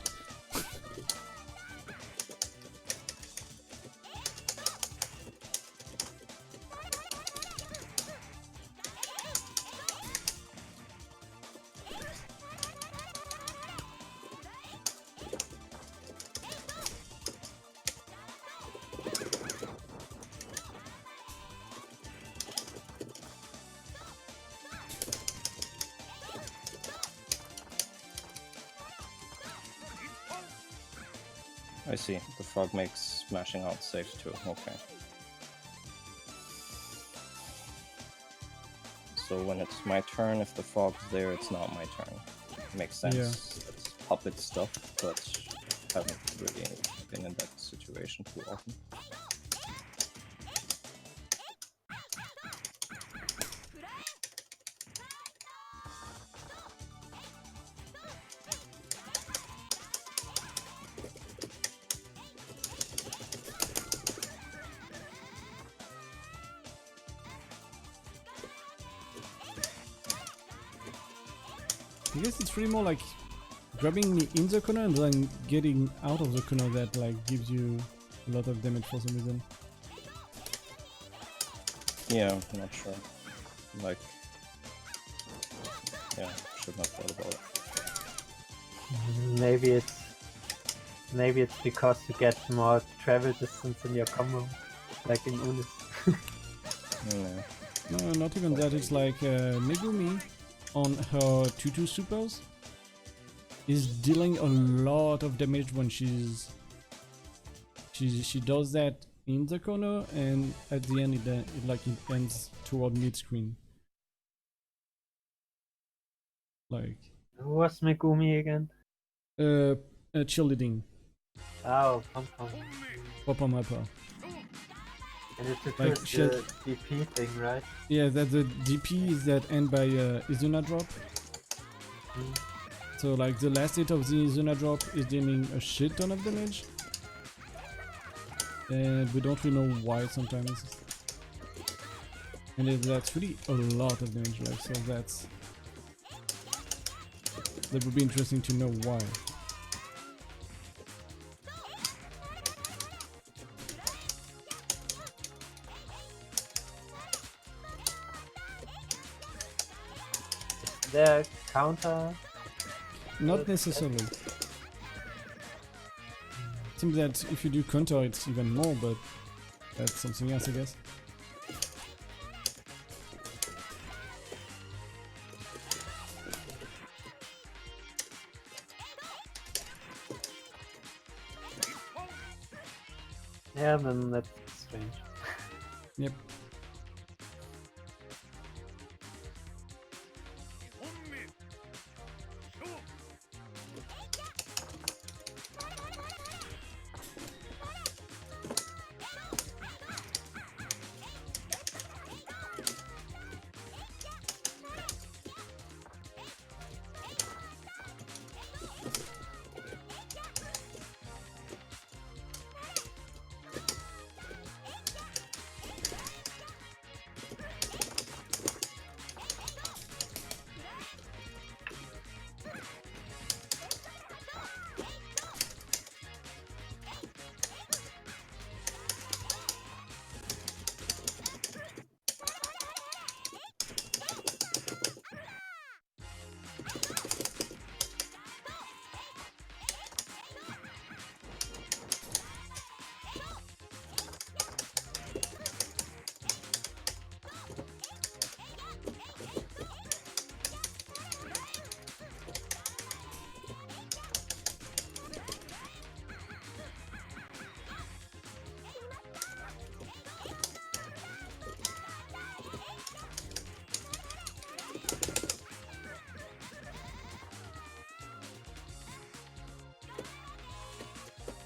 I see. The frog makes smashing out safe too. Okay. So when it's my turn, if the fog's there, it's not my turn. Makes sense. Yeah. It's puppet stuff, but haven't really been in that situation too often. I guess it's really more like grabbing me in the corner and then getting out of the corner that like gives you a lot of damage for some reason. Yeah, I'm not sure. Like, yeah, should not thought about it. Maybe it's because you get more travel distance in your combo, like in Unis. Yeah. No, not even that. It's like Megumi on her 2-2 supers is dealing a lot of damage when she does that in the corner, and at the end it ends toward mid screen. Like Who was Megumi again? cheerleading, Oh, pom. pom upper. And it's the Like, first she has- DP thing, right? Yeah, that the DP is that end by Izuna drop. Mm. So like the last hit of the Izuna drop is dealing a shit ton of damage. And we don't really know why sometimes. And that's really a lot of damage, like, so that would be interesting to know why. Their counter. Not necessarily. Seems that if you do counter it's even more, but that's something else, I guess. Yeah, then that's strange. Yep.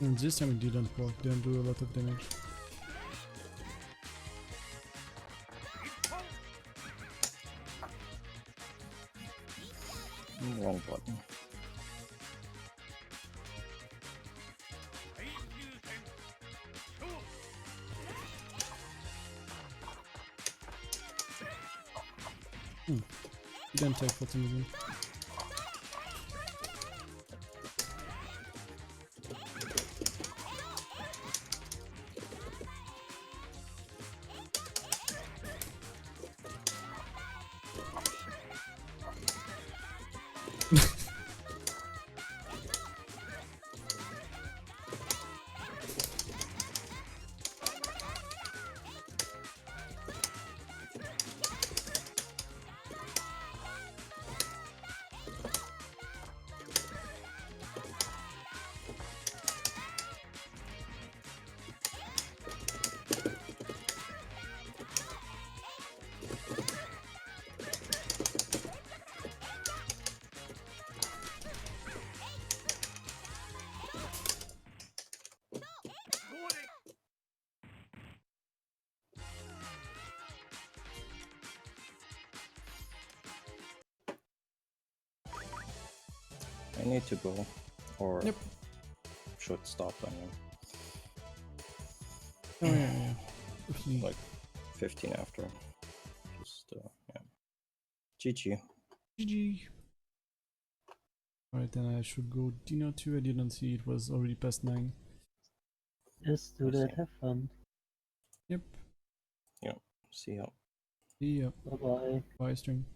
And this time it didn't work, didn't do a lot of damage. Wrong button. Didn't take for some reason. I need to go, or Yep. should stop. I mean, Oh yeah. Definitely. like 15 after. Just yeah. GG. GG. Alright, then I should go dinner too. I didn't see it was already past 9. Just do that, have fun. Yep. See ya. See ya. Bye bye. Bye, stream.